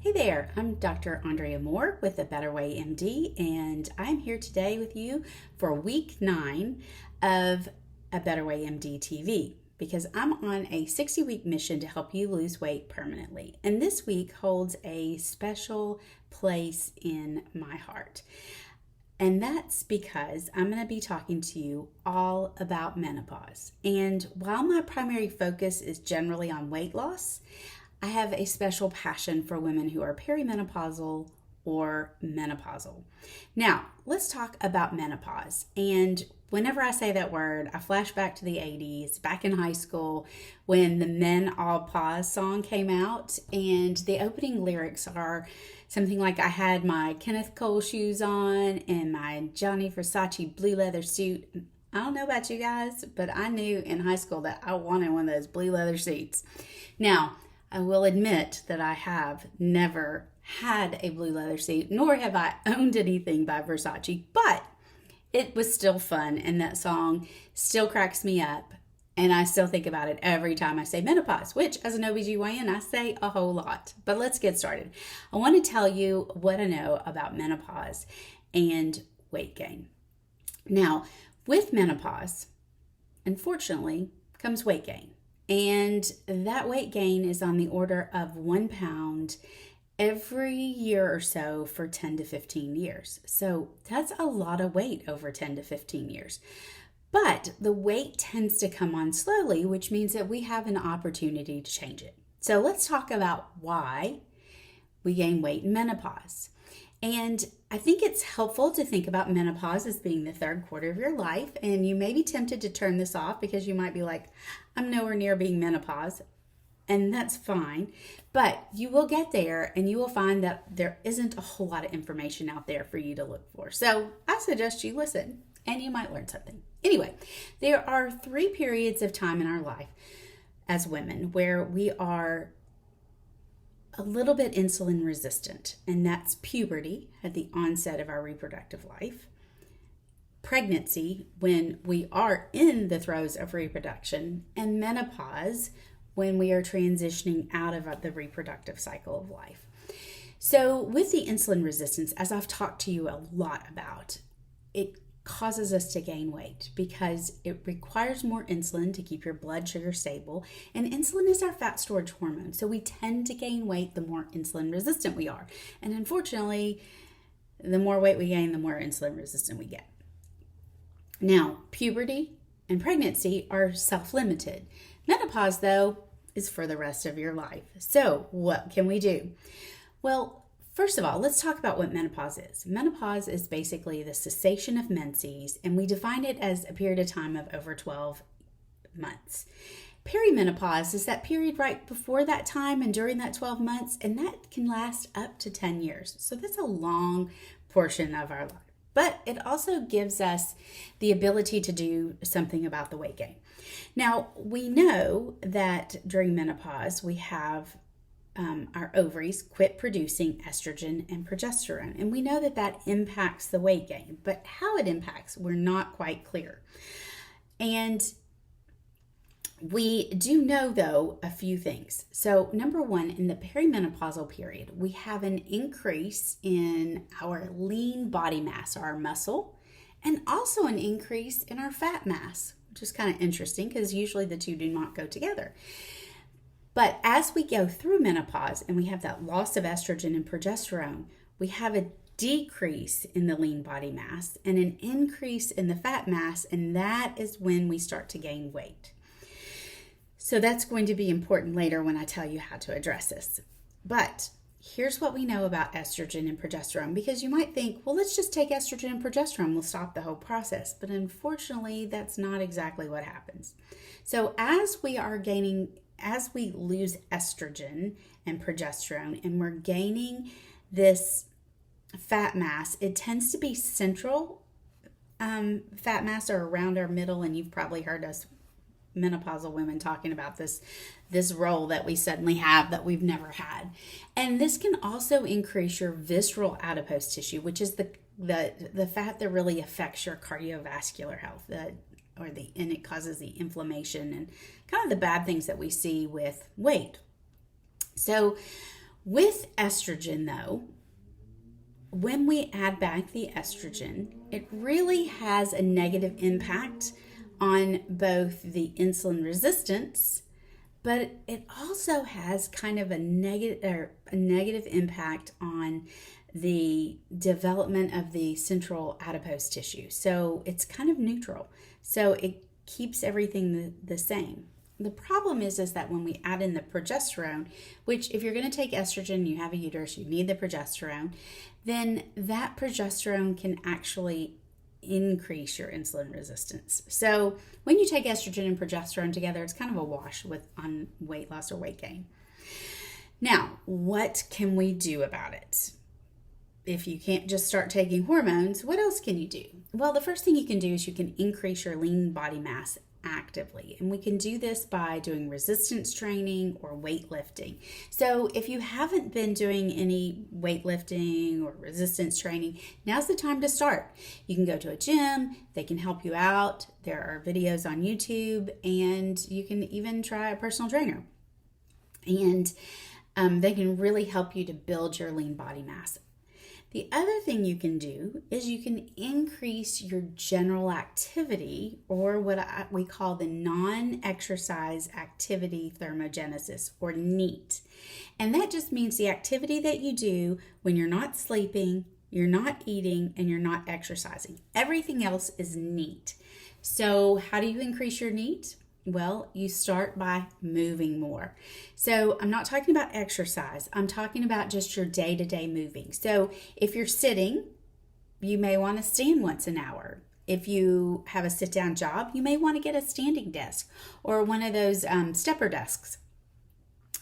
Hey there, I'm Dr. Andrea Moore with The Better Way MD, and I'm here today with you for week 9 of A Better Way MD TV because I'm on a 60-week mission to help you lose weight permanently. And this week holds a special place in my heart. And that's because I'm going to be talking to you all about menopause. And while my primary focus is generally on weight loss, I have a special passion for women who are perimenopausal or menopausal. Now, let's talk about menopause. And whenever I say that word, I flash back to the 80s, back in high school, when the Men All Pause song came out. And the opening lyrics are something like, I had my Kenneth Cole shoes on and my Gianni Versace blue leather suit. I don't know about you guys, but I knew in high school that I wanted one of those blue leather suits. Now, I will admit that I have never had a blue leather suit, nor have I owned anything by Versace, but it was still fun, and that song still cracks me up, and I still think about it every time I say menopause, which as an OBGYN, I say a whole lot. But let's get started. I want to tell you what I know about menopause and weight gain. Now, with menopause, unfortunately, comes weight gain. And that weight gain is on the order of 1 pound every year or so for 10 to 15 years. So that's a lot of weight over 10 to 15 years. But the weight tends to come on slowly, which means that we have an opportunity to change it. So let's talk about why we gain weight in menopause. And I think it's helpful to think about menopause as being the third quarter of your life. And you may be tempted to turn this off because you might be like, I'm nowhere near being menopause. And that's fine. But you will get there and you will find that there isn't a whole lot of information out there for you to look for. So I suggest you listen and you might learn something. Anyway, there are 3 periods of time in our life as women where we are a little bit insulin resistant, and that's puberty at the onset of our reproductive life, pregnancy when we are in the throes of reproduction, and menopause when we are transitioning out of the reproductive cycle of life. So with the insulin resistance, as I've talked to you a lot about, it causes us to gain weight because it requires more insulin to keep your blood sugar stable, and insulin is our fat storage hormone. So we tend to gain weight the more insulin resistant we are. And unfortunately, the more weight we gain, the more insulin resistant we get. Now, puberty and pregnancy are self-limited. Menopause, though, is for the rest of your life. So what can we do? Well, first of all, let's talk about what menopause is. Menopause is basically the cessation of menses, and we define it as a period of time of over 12 months. Perimenopause is that period right before that time and during that 12 months, and that can last up to 10 years. So that's a long portion of our life. But it also gives us the ability to do something about the weight gain. Now, we know that during menopause, we have our ovaries quit producing estrogen and progesterone. And we know that that impacts the weight gain, but how it impacts, we're not quite clear. And we do know, though, a few things. So number one, in the perimenopausal period, we have an increase in our lean body mass, our muscle, and also an increase in our fat mass, which is kind of interesting because usually the two do not go together. But as we go through menopause and we have that loss of estrogen and progesterone, we have a decrease in the lean body mass and an increase in the fat mass, and that is when we start to gain weight. So that's going to be important later when I tell you how to address this. But here's what we know about estrogen and progesterone, because you might think, well, let's just take estrogen and progesterone, we'll stop the whole process. But unfortunately, that's not exactly what happens. So as we lose estrogen and progesterone and we're gaining this fat mass, it tends to be central fat mass or around our middle, and you've probably heard us menopausal women talking about this role that we suddenly have that we've never had. And this can also increase your visceral adipose tissue, which is the fat that really affects your cardiovascular health, and it causes the inflammation and kind of the bad things that we see with weight. So With estrogen, though, when we add back the estrogen, it really has a negative impact on both the insulin resistance, but it also has kind of a negative impact on the development of the central adipose tissue. So it's kind of neutral. So it keeps everything the same. The problem is that when we add in the progesterone, which if you're going to take estrogen, you have a uterus, you need the progesterone, then that progesterone can actually increase your insulin resistance. So when you take estrogen and progesterone together, it's kind of a wash on weight loss or weight gain. Now, what can we do about it? If you can't just start taking hormones, what else can you do? Well, the first thing you can do is you can increase your lean body mass actively. And we can do this by doing resistance training or weightlifting. So if you haven't been doing any weightlifting or resistance training, now's the time to start. You can go to a gym, they can help you out. There are videos on YouTube, and you can even try a personal trainer. And they can really help you to build your lean body mass. The other thing you can do is you can increase your general activity, or what we call the non-exercise activity thermogenesis, or NEAT. And that just means the activity that you do when you're not sleeping, you're not eating, and you're not exercising. Everything else is NEAT. So how do you increase your NEAT? Well, you start by moving more. So I'm not talking about exercise. I'm talking about just your day-to-day moving. So if you're sitting, you may want to stand once an hour. If you have a sit-down job, you may want to get a standing desk or one of those stepper desks.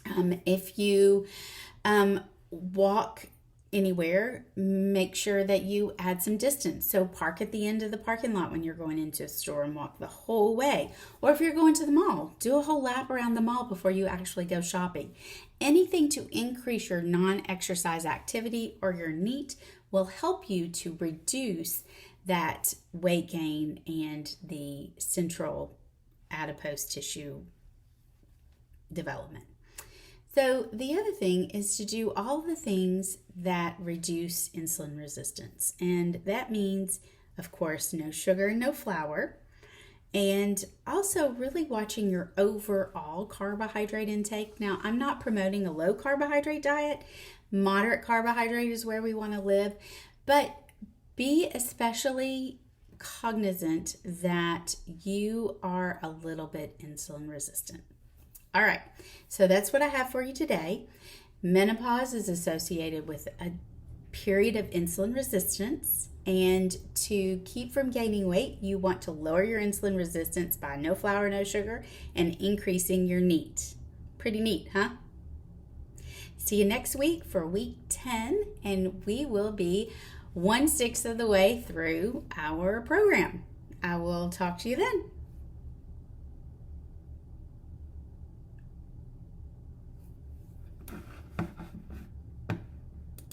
If you walk anywhere, make sure that you add some distance. So park at the end of the parking lot when you're going into a store and walk the whole way. Or if you're going to the mall, do a whole lap around the mall before you actually go shopping. Anything to increase your non-exercise activity or your NEAT will help you to reduce that weight gain and the central adipose tissue development. So the other thing is to do all the things that reduce insulin resistance. And that means, of course, no sugar and no flour. And also really watching your overall carbohydrate intake. Now, I'm not promoting a low carbohydrate diet. Moderate carbohydrate is where we want to live. But be especially cognizant that you are a little bit insulin resistant. All right, so that's what I have for you today. Menopause is associated with a period of insulin resistance, and to keep from gaining weight, you want to lower your insulin resistance by no flour, no sugar, and increasing your NEAT. Pretty neat, huh? See you next week for week 10, and we will be 1/6 of the way through our program. I will talk to you then.